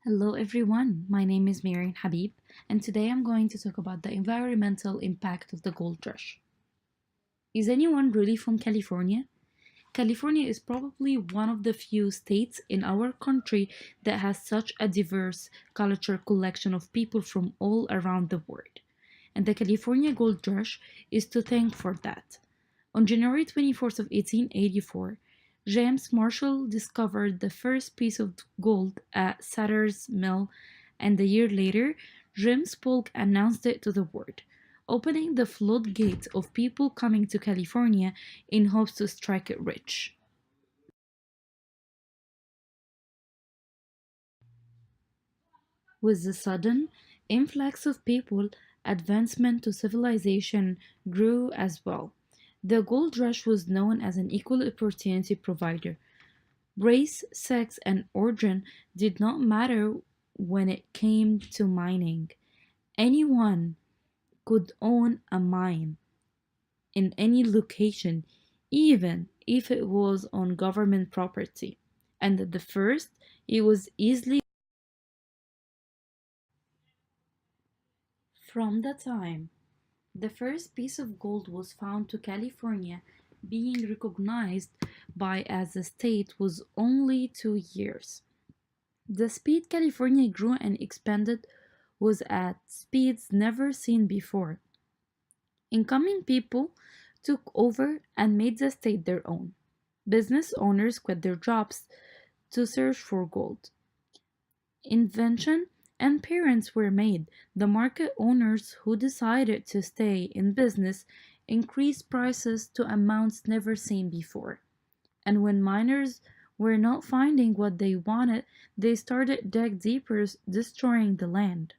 Hello everyone, my name is Marian Habib, and today I'm going to talk about the environmental impact of the gold rush. Is anyone really from California? California is probably one of the few states in our country that has such a diverse culture collection of people from all around the world. And the California Gold Rush is to thank for that. On January 24th of 1884, James Marshall discovered the first piece of gold at Sutter's Mill, and a year later, James Polk announced it to the world, opening the floodgates of people coming to California in hopes to strike it rich. With the sudden influx of people, advancement to civilization grew as well. The gold rush was known as an equal opportunity provider. Race, sex, and origin did not matter when it came to mining. Anyone could own a mine in any location, even if it was on government property. And at the first, it was easily from the time the first piece of gold was found to California being recognized by as a state was only 2 years. The speed California grew and expanded was at speeds never seen before. Incoming people took over and made the state their own. Business owners quit their jobs to search for gold. Invention and parents were made. The market owners who decided to stay in business increased prices to amounts never seen before. And when miners were not finding what they wanted, they started dig deeper, destroying the land.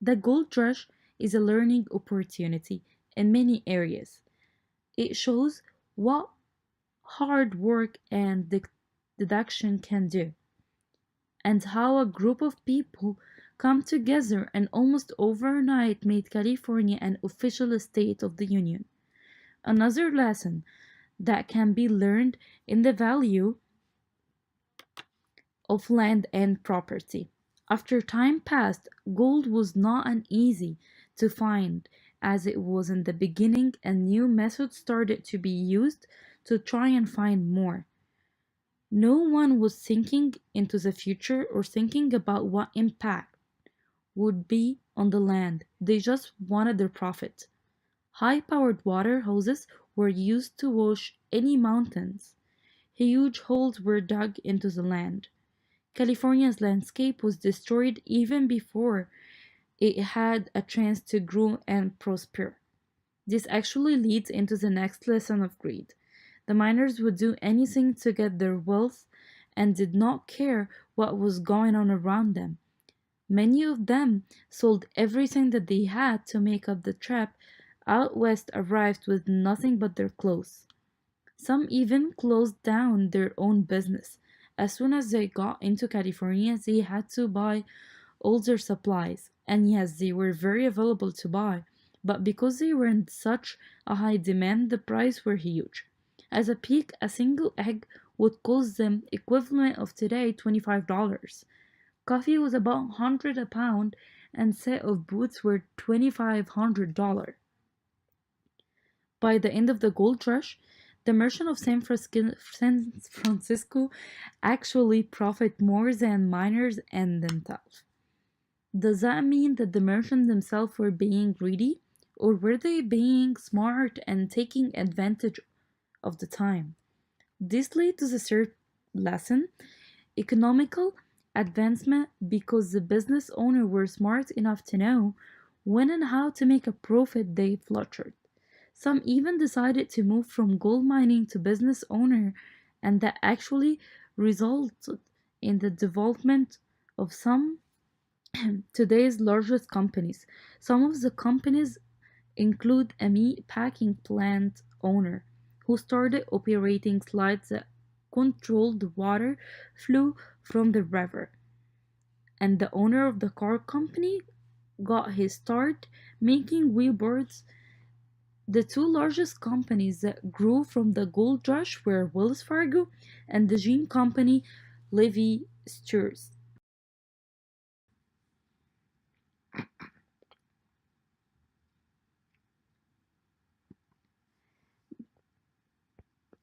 The gold rush is a learning opportunity in many areas. It shows what hard work and deduction can do, and how a group of people come together and almost overnight made California an official state of the Union. Another lesson that can be learned in the value of land and property. After time passed, gold was not an easy to find as it was in the beginning, and new methods started to be used to try and find more. No one was thinking into the future or thinking about what impact would be on the land. They just wanted their profit. High powered water hoses were used to wash any mountains. Huge holes were dug into the land. California's landscape was destroyed even before it had a chance to grow and prosper. This actually leads into the next lesson of greed. The miners would do anything to get their wealth and did not care what was going on around them. Many of them sold everything that they had to make up the trip out west, arrived with nothing but their clothes. Some even closed down their own business. As soon as they got into California, they had to buy all their supplies. And yes, they were very available to buy, but because they were in such a high demand, the prices were huge. As a peak, a single egg would cost them equivalent of today $25. Coffee was about 100 a pound, and set of boots were $2,500. By the end of the gold rush, the merchant of San Francisco actually profit more than miners and themselves. Does that mean that the merchants themselves were being greedy, or were they being smart and taking advantage of the time? This leads to the third lesson: economical advancement, because the business owners were smart enough to know when and how to make a profit. They fluttered. Some even decided to move from gold mining to business owner, and that actually resulted in the development of some today's largest companies. Some of the companies include a meat packing plant owner who started operating slides that controlled the water flow from the river, and the owner of the car company got his start making wheelboards. The two largest companies that grew from the gold rush were Wells Fargo and the gin company Levi Strauss.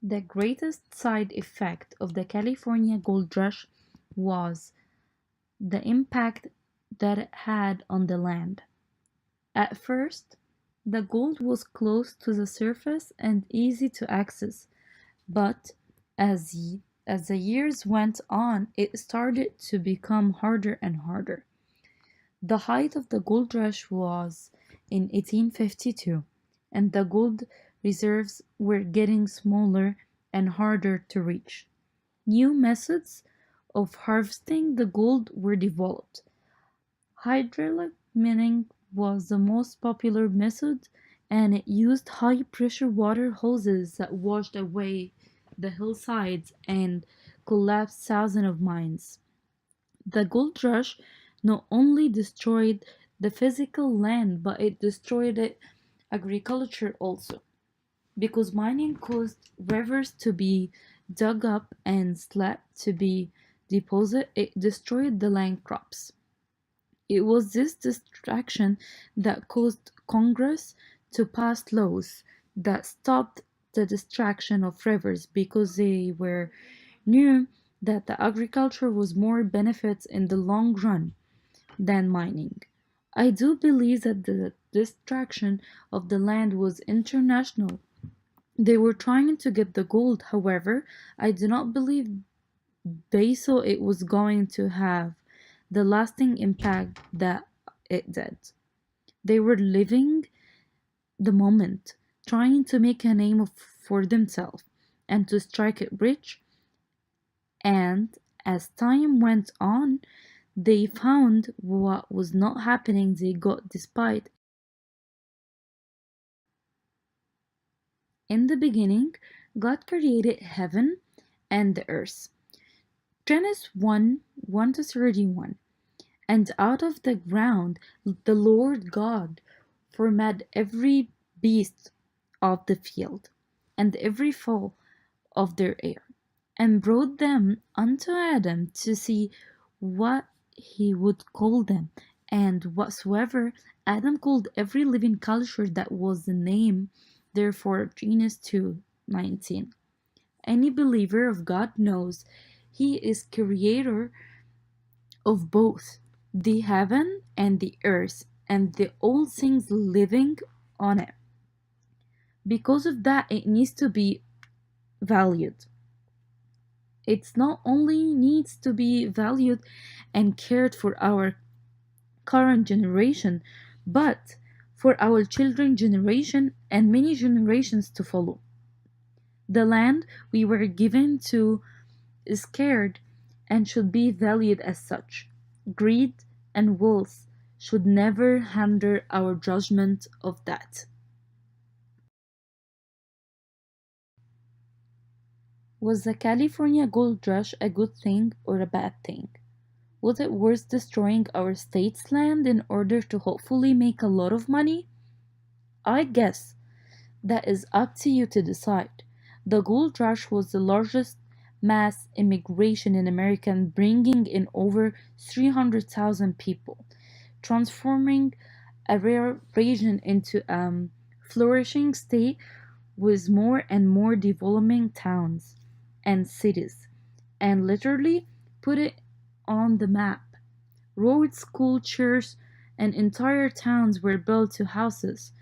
The greatest side effect of the California gold rush was the impact that it had on the land. At first, the gold was close to the surface and easy to access, but as the years went on, it started to become harder and harder. The height of the gold rush was in 1852, and the gold reserves were getting smaller and harder to reach. New methods of harvesting the gold were developed. Hydraulic mining was the most popular method, and it used high pressure water hoses that washed away the hillsides and collapsed thousands of mines. The gold rush not only destroyed the physical land, but it destroyed agriculture also, because mining caused rivers to be dug up and slab to be deposited. It destroyed the land crops. It was this distraction that caused Congress to pass laws that stopped the destruction of rivers because they were knew that the agriculture was more benefits in the long run than mining. I do believe that the destruction of the land was international. They were trying to get the gold, however, I do not believe they saw it was going to have the lasting impact that it did. They were living the moment, trying to make a name for themselves and to strike it rich, and as time went on, they found what was not happening they got despite. In the beginning, God created heaven and the earth. Genesis 1 1 to 31. And out of the ground the Lord God formed every beast of the field, and every fowl of the air, and brought them unto Adam to see what he would call them. And whatsoever Adam called every living creature, that was the name. Therefore, Genesis 2:19. Any believer of God knows he is creator of both the heaven and the earth and the all things living on it. Because of that, it needs to be valued. It's not only needs to be valued and cared for our current generation, but for our children generation and many generations to follow. The land we were given to is scared and should be valued as such. Greed and wealth should never hinder our judgment of that. Was the California gold rush a good thing or a bad thing? Was it worth destroying our state's land in order to hopefully make a lot of money? I guess that is up to you to decide. The gold rush was the largest mass immigration in America, bringing in over 300,000 people, transforming a rare region into a flourishing state with more and more developing towns and cities, and literally put it on the map. Roads, schools, churches, and entire towns were built to houses.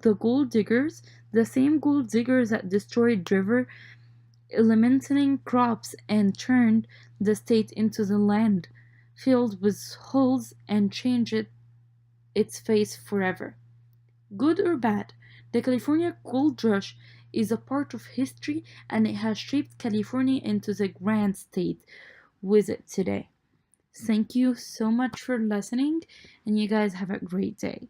The gold diggers, the same gold diggers that destroyed river, eliminating crops and turned the state into the land filled with holes and changed its face forever. Good or bad, the California gold rush is a part of history, and it has shaped California into the grand state with it today. Thank you so much for listening, and you guys have a great day.